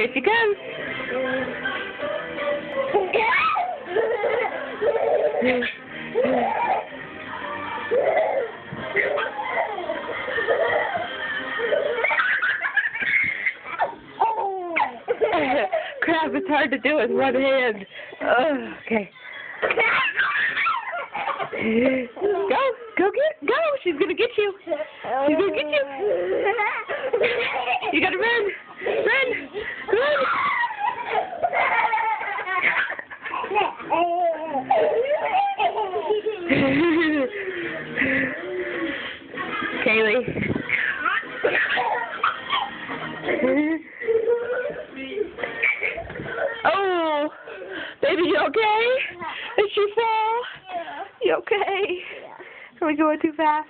Here she comes. Crap, it's hard to do with one hand. Okay. Go, go! She's gonna get you. She's gonna get you. You gotta run, run. Kaylee. Oh, baby, you okay? Did she fall? You okay? Are we going too fast?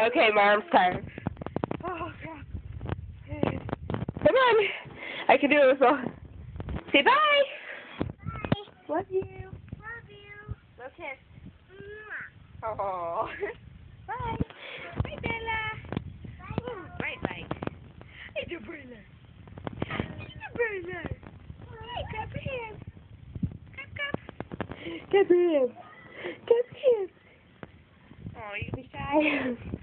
Okay, Mom's tired. Oh, crap. Come on. I can do it, so. Say bye. Bye. Love you. Love you. Little kiss. Mwah. Oh. Bye. Bye, Bella. Bye, bye. Hey, Bella. Bella. Hey, clap your hands. Clap, clap. Clap your hands. Clap your hands. Oh, you be shy.